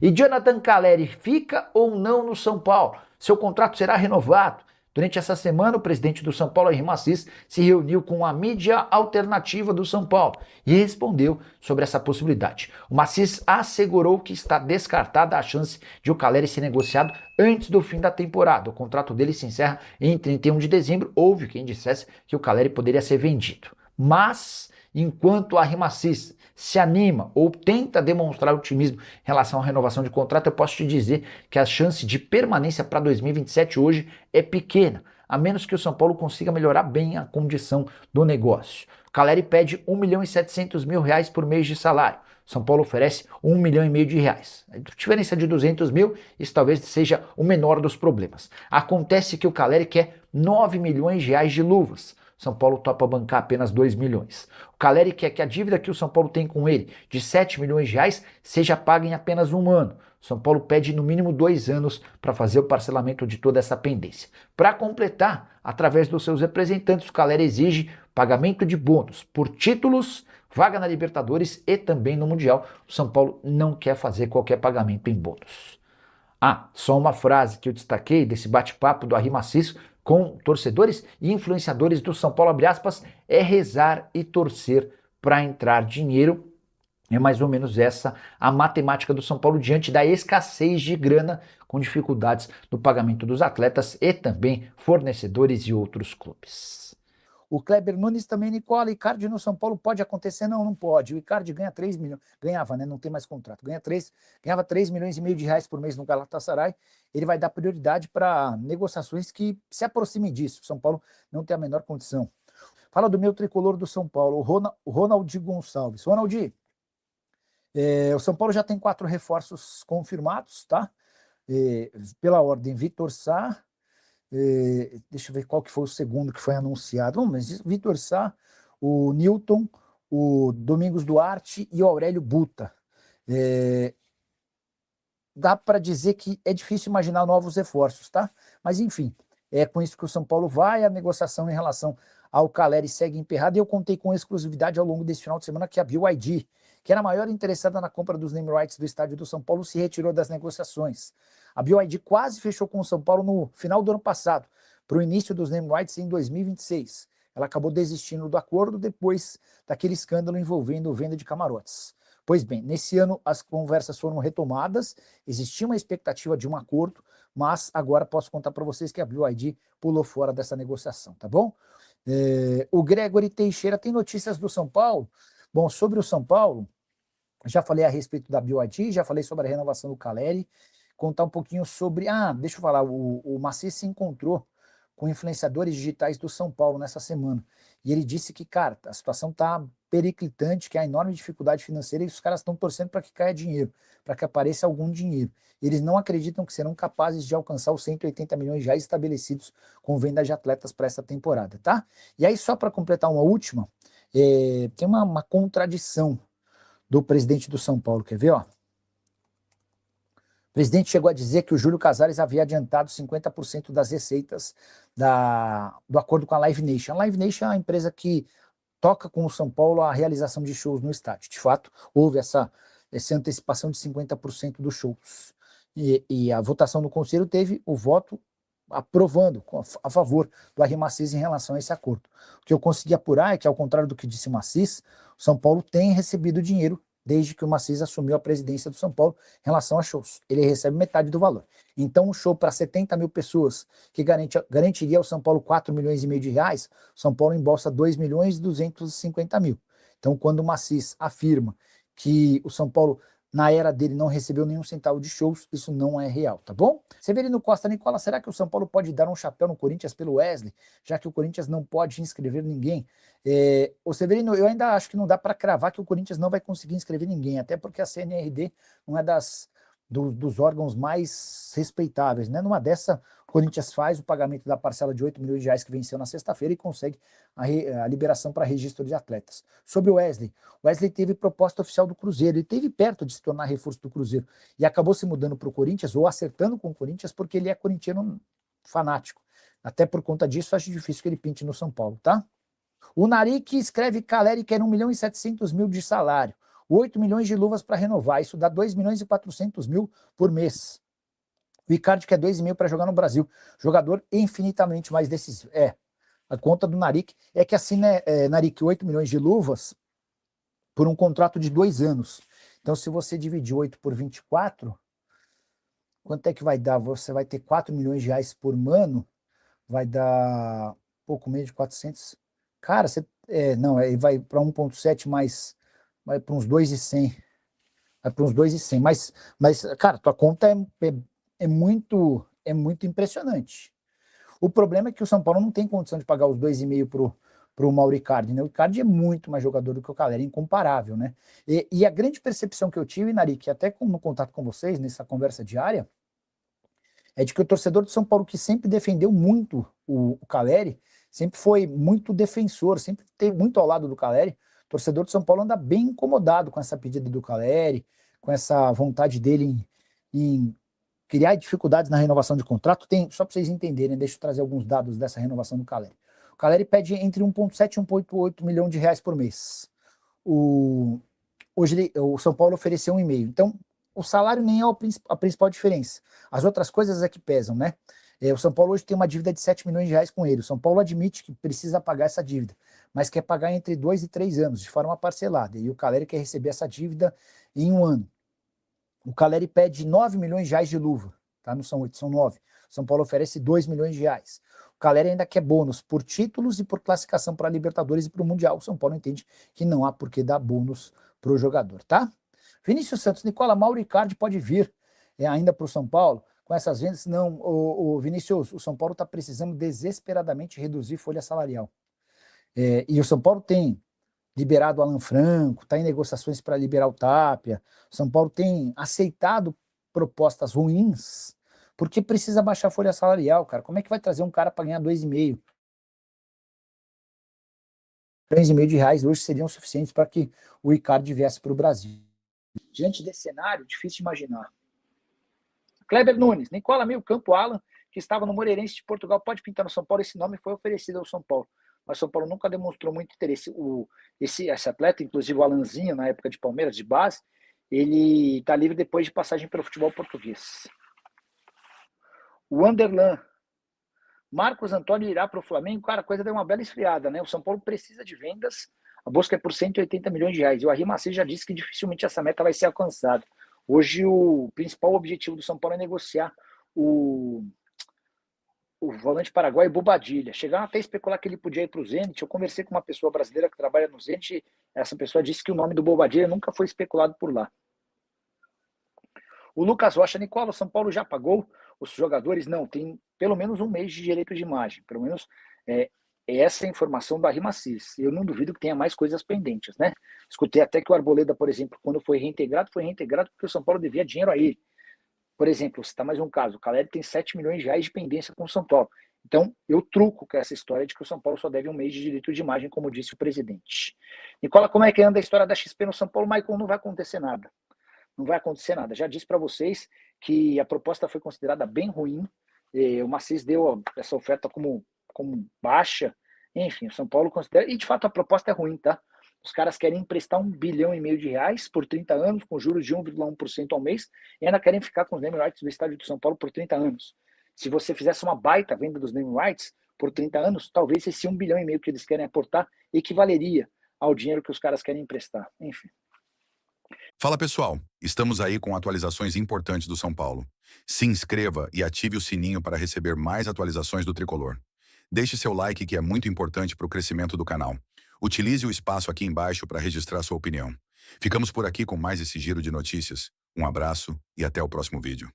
E Jonathan Calleri fica ou não no São Paulo? Seu contrato será renovado? Durante essa semana, o presidente do São Paulo, Henri Massis, se reuniu com a mídia alternativa do São Paulo e respondeu sobre essa possibilidade. O Massis assegurou que está descartada a chance de o Calleri ser negociado antes do fim da temporada. O contrato dele se encerra em 31 de dezembro. Houve quem dissesse que o Calleri poderia ser vendido. Mas, enquanto a Rimacis se anima ou tenta demonstrar otimismo em relação à renovação de contrato, eu posso te dizer que a chance de permanência para 2027 hoje é pequena, a menos que o São Paulo consiga melhorar bem a condição do negócio. O Calleri pede 1.700.000 por mês de salário. São Paulo oferece 1,5 milhão de reais. A diferença de 200 mil, isso talvez seja o menor dos problemas. Acontece que o Calleri quer 9 milhões de reais de luvas. São Paulo topa bancar apenas 2 milhões. O Calleri quer que a dívida que o São Paulo tem com ele, de 7 milhões de reais, seja paga em apenas um ano. São Paulo pede no mínimo 2 anos para fazer o parcelamento de toda essa pendência. Para completar, através dos seus representantes, o Calleri exige pagamento de bônus por títulos, vaga na Libertadores e também no Mundial. O São Paulo não quer fazer qualquer pagamento em bônus. Ah, só uma frase que eu destaquei desse bate-papo do Arri Maciço com torcedores e influenciadores do São Paulo, abre aspas, é rezar e torcer para entrar dinheiro. É mais ou menos essa a matemática do São Paulo diante da escassez de grana, com dificuldades no pagamento dos atletas e também fornecedores e outros clubes. O Kleber Nunes também, Nicola, Icardi no São Paulo pode acontecer? Não, não pode. O Icardi ganha 3 milhões, ganhava, né? Não tem mais contrato. Ganhava 3 milhões e meio de reais por mês no Galatasaray. Ele vai dar prioridade para negociações que se aproximem disso. O São Paulo não tem a menor condição. Fala do meu tricolor do São Paulo, o Ronaldi Gonçalves. Ronaldi, o São Paulo já tem 4 reforços confirmados, tá? Pela ordem, Vitor Sá, deixa eu ver qual que foi o segundo que foi anunciado. Mas Vitor Sá, o Newton, o Domingos Duarte e o Aurélio Buta. Dá para dizer que é difícil imaginar novos reforços, tá? Mas enfim, é com isso que o São Paulo vai. A negociação em relação ao Calleri segue emperrada e eu contei com exclusividade ao longo desse final de semana que a BYD, que era a maior interessada na compra dos name rights do estádio do São Paulo, se retirou das negociações. A BYD quase fechou com o São Paulo no final do ano passado, para o início dos name rights em 2026. Ela acabou desistindo do acordo depois daquele escândalo envolvendo venda de camarotes. Pois bem, nesse ano as conversas foram retomadas, existia uma expectativa de um acordo, mas agora posso contar para vocês que a BYD pulou fora dessa negociação, tá bom? O Gregory Teixeira tem notícias do São Paulo. Bom, sobre o São Paulo, já falei a respeito da BYD, já falei sobre a renovação do Calleri, contar um pouquinho sobre... deixa eu falar, o Maciço se encontrou com influenciadores digitais do São Paulo nessa semana, e ele disse que, cara, a situação tá periclitante, que há enorme dificuldade financeira e os caras estão torcendo para que caia dinheiro, para que apareça algum dinheiro. Eles não acreditam que serão capazes de alcançar os 180 milhões já estabelecidos com venda de atletas para essa temporada, tá? E aí, só para completar uma última, tem uma contradição do presidente do São Paulo, quer ver, ó? O presidente chegou a dizer que o Júlio Casares havia adiantado 50% das receitas do acordo com a Live Nation. A Live Nation é a empresa que toca com o São Paulo a realização de shows no estádio. De fato, houve essa antecipação de 50% dos shows. E a votação no Conselho teve o voto aprovando a favor do Arri Maciço em relação a esse acordo. O que eu consegui apurar é que, ao contrário do que disse o Maciço, o São Paulo tem recebido dinheiro desde que o Maciço assumiu a presidência do São Paulo em relação a shows. Ele recebe metade do valor. Então, um show para 70 mil pessoas, que garantiria ao São Paulo 4 milhões e meio de reais, o São Paulo embolsa 2 milhões e 250 mil. Então, quando o Maciço afirma que o São Paulo, na era dele, não recebeu nenhum centavo de shows, isso não é real, tá bom? Severino Costa, Nicola, será que o São Paulo pode dar um chapéu no Corinthians pelo Wesley, já que o Corinthians não pode inscrever ninguém? O Severino, eu ainda acho que não dá para cravar que o Corinthians não vai conseguir inscrever ninguém, até porque a CNRD não é dos órgãos mais respeitáveis, né? Numa dessa, o Corinthians faz o pagamento da parcela de 8 milhões de reais que venceu na sexta-feira e consegue a liberação para registro de atletas. Sobre o Wesley teve proposta oficial do Cruzeiro, ele esteve perto de se tornar reforço do Cruzeiro e acabou se mudando para o Corinthians, ou acertando com o Corinthians, porque ele é corintiano fanático. Até por conta disso, acho difícil que ele pinte no São Paulo, tá? O Narique escreve Calleri quer 1,7 milhão de salário. 8 milhões de luvas para renovar, isso dá 2 milhões e 400 mil por mês. O Icardi quer 2,5 para jogar no Brasil. Jogador infinitamente mais decisivo. A conta do Naric é que assim, né, Naric, 8 milhões de luvas por um contrato de 2 anos. Então, se você dividir 8 por 24, quanto é que vai dar? Você vai ter 4 milhões de reais por ano, vai dar pouco menos de 400. Cara, não, vai para 1,7 mais, vai para uns 2,100. Vai para uns 2,100. Mas, cara, tua conta é muito impressionante. O problema é que o São Paulo não tem condição de pagar os 2,5 pro Mauro Icardi, né? O Icardi é muito mais jogador do que o Caleri, incomparável, né? E a grande percepção que eu tive, Naric, até no contato com vocês, nessa conversa diária, é de que o torcedor do São Paulo, que sempre defendeu muito o Caleri, sempre foi muito defensor, sempre esteve muito ao lado do Caleri, o torcedor do São Paulo anda bem incomodado com essa pedida do Caleri, com essa vontade dele em criar dificuldades na renovação de contrato. Só para vocês entenderem, deixa eu trazer alguns dados dessa renovação do Caleri. O Caleri pede entre 1,7 e 1,8 milhão de reais por mês. Hoje o São Paulo ofereceu 1,5. Então, o salário nem é a principal diferença. As outras coisas é que pesam, né? O São Paulo hoje tem uma dívida de 7 milhões de reais com ele. O São Paulo admite que precisa pagar essa dívida, mas quer pagar entre 2 e 3 anos, de forma parcelada. E o Caleri quer receber essa dívida em 1 ano. O Caleri pede 9 milhões de reais de luva, tá? Não são 8, são 9. O São Paulo oferece 2 milhões de reais. O Caleri ainda quer bônus por títulos e por classificação para a Libertadores e para o Mundial. O São Paulo entende que não há por que dar bônus para o jogador, tá? Vinícius Santos, Nicola, Mauro Icardi pode vir ainda para o São Paulo com essas vendas? Não, o Vinícius, o São Paulo está precisando desesperadamente reduzir folha salarial. E o São Paulo tem liberado o Alan Franco, está em negociações para liberar o Tapia. O São Paulo tem aceitado propostas ruins porque precisa baixar a folha salarial, cara. Como é que vai trazer um cara para ganhar 2,5? 3,5 de reais hoje seriam suficientes para que o Icardi viesse para o Brasil. Diante desse cenário, difícil de imaginar. Kleber Nunes, Nicola Meio Campo, Alan, que estava no Moreirense de Portugal, pode pintar no São Paulo. Esse nome foi oferecido ao São Paulo, mas o São Paulo nunca demonstrou muito interesse. Esse atleta, inclusive o Alanzinho, na época de Palmeiras, de base, ele está livre depois de passagem pelo futebol português. O Anderlan, Marcos Antônio irá para o Flamengo. Cara, a coisa deu uma bela esfriada, né? O São Paulo precisa de vendas, a busca é por 180 milhões de reais. E o Arrimaci já disse que dificilmente essa meta vai ser alcançada. Hoje o principal objetivo do São Paulo é negociar o volante paraguaio Bobadilha. Chegaram até a especular que ele podia ir para o Zenit. Eu conversei com uma pessoa brasileira que trabalha no Zenit. Essa pessoa disse que o nome do Bobadilha nunca foi especulado por lá. O Lucas Rocha, Nicola, o São Paulo já pagou os jogadores? Não, tem pelo menos 1 mês de direito de imagem. Pelo menos essa é a informação da Rimacis. Eu não duvido que tenha mais coisas pendentes, né? Escutei até que o Arboleda, por exemplo, quando foi reintegrado porque o São Paulo devia dinheiro a ele. Por exemplo, citar mais um caso, o Caleri tem 7 milhões de reais de pendência com o São Paulo. Então, eu truco com essa história de que o São Paulo só deve 1 mês de direito de imagem, como disse o presidente. Nicola, como é que anda a história da XP no São Paulo? Michael, não vai acontecer nada. Não vai acontecer nada. Já disse para vocês que a proposta foi considerada bem ruim. O Maciço deu essa oferta como baixa. Enfim, o São Paulo considera... E, de fato, a proposta é ruim, tá? Os caras querem emprestar 1,5 bilhão de reais por 30 anos, com juros de 1,1% ao mês, e ainda querem ficar com os name rights do estádio do São Paulo por 30 anos. Se você fizesse uma baita venda dos name rights por 30 anos, talvez esse 1,5 bilhão que eles querem aportar equivaleria ao dinheiro que os caras querem emprestar. Enfim. Fala pessoal, estamos aí com atualizações importantes do São Paulo. Se inscreva e ative o sininho para receber mais atualizações do Tricolor. Deixe seu like que é muito importante para o crescimento do canal. Utilize o espaço aqui embaixo para registrar sua opinião. Ficamos por aqui com mais esse giro de notícias. Um abraço e até o próximo vídeo.